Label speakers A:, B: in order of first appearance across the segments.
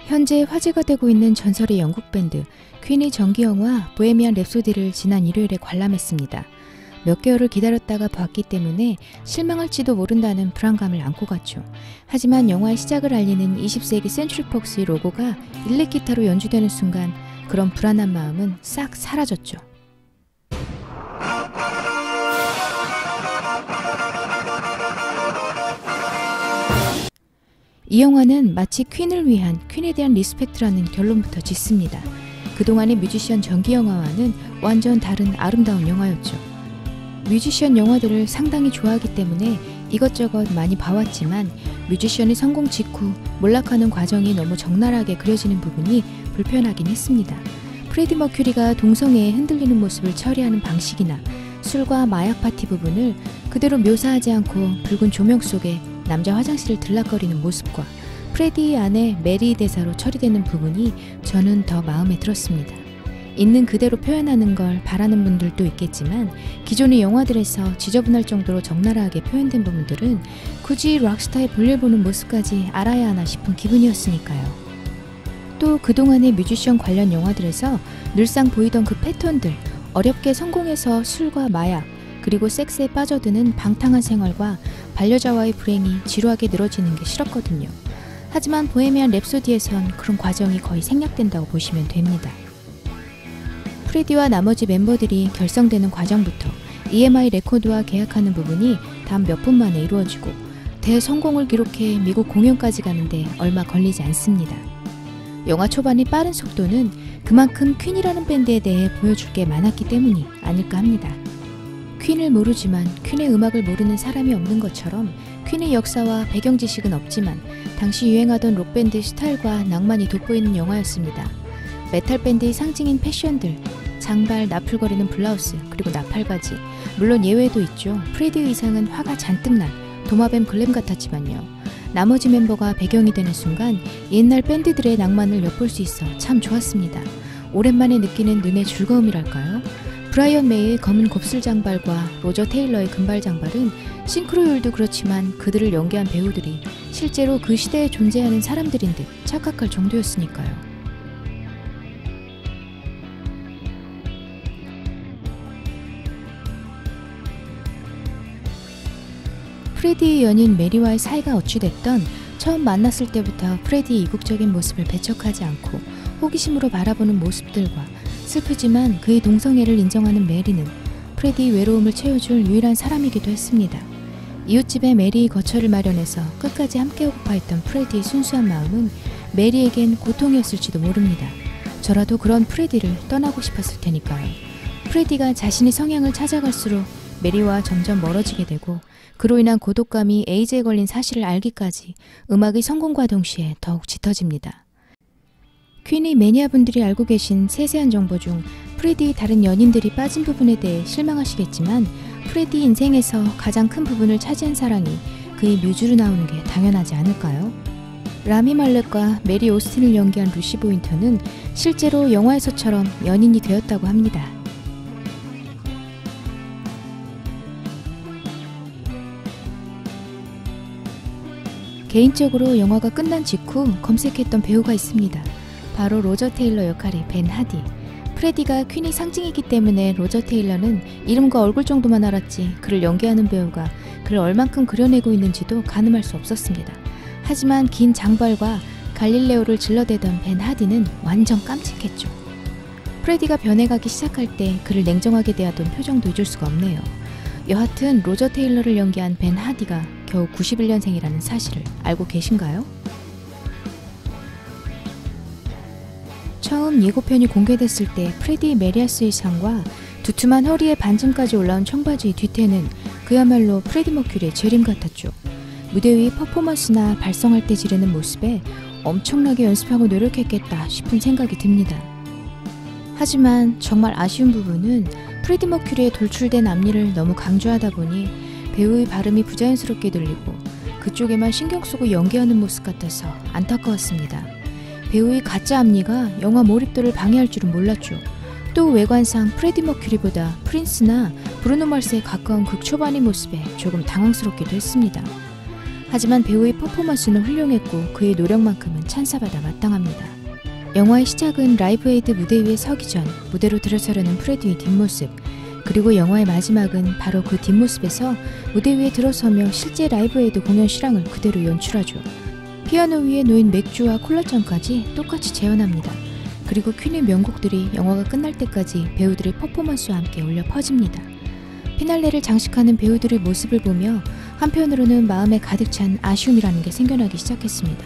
A: 현재 화제가 되고 있는 전설의 영국 밴드 퀸이 정기영화 보헤미안 랩소디를 지난 일요일에 관람했습니다. 몇 개월을 기다렸다가 봤기 때문에 실망할지도 모른다는 불안감을 안고 갔죠. 하지만 영화의 시작을 알리는 20세기 센츄리폭스의 로고가 일렉 기타로 연주되는 순간 그런 불안한 마음은 싹 사라졌죠. 이 영화는 마치 퀸을 위한 퀸에 대한 리스펙트라는 결론부터 짓습니다. 그동안의 뮤지션 전기 영화와는 완전 다른 아름다운 영화였죠. 뮤지션 영화들을 상당히 좋아하기 때문에 이것저것 많이 봐왔지만 뮤지션의 성공 직후 몰락하는 과정이 너무 적나라하게 그려지는 부분이 불편하긴 했습니다. 프레디 머큐리가 동성애에 흔들리는 모습을 처리하는 방식이나 술과 마약 파티 부분을 그대로 묘사하지 않고 붉은 조명 속에 남자 화장실을 들락거리는 모습과 프레디의 아내 메리 대사로 처리되는 부분이 저는 더 마음에 들었습니다. 있는 그대로 표현하는 걸 바라는 분들도 있겠지만 기존의 영화들에서 지저분할 정도로 적나라하게 표현된 부분들은 굳이 락스타의 볼일 보는 모습까지 알아야 하나 싶은 기분이었으니까요. 또 그동안의 뮤지션 관련 영화들에서 늘상 보이던 그 패턴들, 어렵게 성공해서 술과 마약, 그리고 섹스에 빠져드는 방탕한 생활과 반려자와의 불행이 지루하게 늘어지는 게 싫었거든요. 하지만 보헤미안 랩소디에선 그런 과정이 거의 생략된다고 보시면 됩니다. 프레디와 나머지 멤버들이 결성되는 과정부터 EMI 레코드와 계약하는 부분이 단 몇 분 만에 이루어지고 대성공을 기록해 미국 공연까지 가는데 얼마 걸리지 않습니다. 영화 초반의 빠른 속도는 그만큼 퀸이라는 밴드에 대해 보여줄 게 많았기 때문이 아닐까 합니다. 퀸을 모르지만 퀸의 음악을 모르는 사람이 없는 것처럼 퀸의 역사와 배경 지식은 없지만 당시 유행하던 록밴드의 스타일과 낭만이 돋보이는 영화였습니다. 메탈 밴드의 상징인 패션들, 장발, 나풀거리는 블라우스, 그리고 나팔바지, 물론 예외도 있죠. 프레디의 의상은 화가 잔뜩 난 도마뱀 글램 같았지만요. 나머지 멤버가 배경이 되는 순간 옛날 밴드들의 낭만을 엿볼 수 있어 참 좋았습니다. 오랜만에 느끼는 눈의 즐거움이랄까요? 브라이언 메이의 검은 곱슬 장발과 로저 테일러의 금발 장발은 싱크로율도 그렇지만 그들을 연기한 배우들이 실제로 그 시대에 존재하는 사람들인 듯 착각할 정도였으니까요. 프레디의 연인 메리와의 사이가 어찌됐던 처음 만났을 때부터 프레디의 이국적인 모습을 배척하지 않고 호기심으로 바라보는 모습들과 슬프지만 그의 동성애를 인정하는 메리는 프레디의 외로움을 채워줄 유일한 사람이기도 했습니다. 이웃집에 메리의 거처를 마련해서 끝까지 함께하고파 했던 프레디의 순수한 마음은 메리에겐 고통이었을지도 모릅니다. 저라도 그런 프레디를 떠나고 싶었을 테니까요. 프레디가 자신의 성향을 찾아갈수록 메리와 점점 멀어지게 되고 그로 인한 고독감이 에이즈에 걸린 사실을 알기까지 음악의 성공과 동시에 더욱 짙어집니다. 퀸의 매니아분들이 알고 계신 세세한 정보 중 프레디의 다른 연인들이 빠진 부분에 대해 실망하시겠지만 프레디 인생에서 가장 큰 부분을 차지한 사랑이 그의 뮤즈로 나오는 게 당연하지 않을까요? 라미 말렉과 메리 오스틴을 연기한 루시 보인터는 실제로 영화에서처럼 연인이 되었다고 합니다. 개인적으로 영화가 끝난 직후 검색했던 배우가 있습니다. 바로 로저 테일러 역할의 벤 하디. 프레디가 퀸의 상징이기 때문에 로저 테일러는 이름과 얼굴 정도만 알았지 그를 연기하는 배우가 그를 얼만큼 그려내고 있는지도 가늠할 수 없었습니다. 하지만 긴 장발과 갈릴레오를 질러대던 벤 하디는 완전 깜찍했죠. 프레디가 변해가기 시작할 때 그를 냉정하게 대하던 표정도 잊을 수가 없네요. 여하튼 로저 테일러를 연기한 벤 하디가 겨우 91년생이라는 사실을 알고 계신가요? 처음 예고편이 공개됐을 때 프레디 메리아스의 상과 두툼한 허리에 반쯤까지 올라온 청바지의 뒤태는 그야말로 프레디 머큐리의 재림 같았죠. 무대 위 퍼포먼스나 발성할 때 지르는 모습에 엄청나게 연습하고 노력했겠다 싶은 생각이 듭니다. 하지만 정말 아쉬운 부분은 프레디 머큐리의 돌출된 앞니를 너무 강조하다 보니 배우의 발음이 부자연스럽게 들리고 그쪽에만 신경 쓰고 연기하는 모습 같아서 안타까웠습니다. 배우의 가짜 앞니가 영화 몰입도를 방해할 줄은 몰랐죠. 또 외관상 프레디 머큐리보다 프린스나 브루노 마스에 가까운 극초반의 모습에 조금 당황스럽기도 했습니다. 하지만 배우의 퍼포먼스는 훌륭했고 그의 노력만큼은 찬사받아 마땅합니다. 영화의 시작은 라이브 에이드 무대 위에 서기 전 무대로 들어서려는 프레디의 뒷모습, 그리고 영화의 마지막은 바로 그 뒷모습에서 무대 위에 들어서며 실제 라이브 에이드 공연 실황을 그대로 연출하죠. 피아노 위에 놓인 맥주와 콜라잔까지 똑같이 재현합니다. 그리고 퀸의 명곡들이 영화가 끝날 때까지 배우들의 퍼포먼스와 함께 울려 퍼집니다. 피날레를 장식하는 배우들의 모습을 보며 한편으로는 마음에 가득 찬 아쉬움이라는 게 생겨나기 시작했습니다.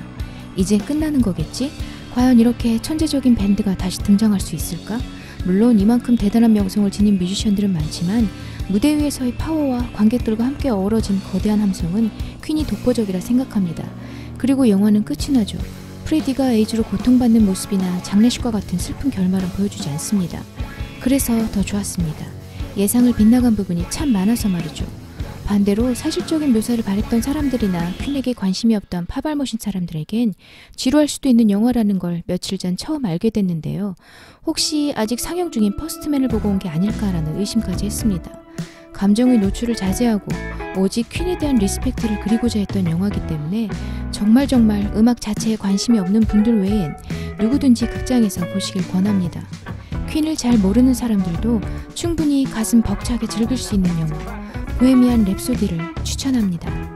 A: 이제 끝나는 거겠지? 과연 이렇게 천재적인 밴드가 다시 등장할 수 있을까? 물론 이만큼 대단한 명성을 지닌 뮤지션들은 많지만 무대 위에서의 파워와 관객들과 함께 어우러진 거대한 함성은 퀸이 독보적이라 생각합니다. 그리고 영화는 끝이 나죠. 프레디가 에이즈로 고통받는 모습이나 장례식과 같은 슬픈 결말은 보여주지 않습니다. 그래서 더 좋았습니다. 예상을 빗나간 부분이 참 많아서 말이죠. 반대로 사실적인 묘사를 바랬던 사람들이나 퀸에게 관심이 없던 팝알못인 사람들에겐 지루할 수도 있는 영화라는 걸 며칠 전 처음 알게 됐는데요. 혹시 아직 상영 중인 퍼스트맨을 보고 온 게 아닐까라는 의심까지 했습니다. 감정의 노출을 자제하고 오직 퀸에 대한 리스펙트를 그리고자 했던 영화이기 때문에 정말 음악 자체에 관심이 없는 분들 외엔 누구든지 극장에서 보시길 권합니다. 퀸을 잘 모르는 사람들도 충분히 가슴 벅차게 즐길 수 있는 영화 보헤미안 랩소디를 추천합니다.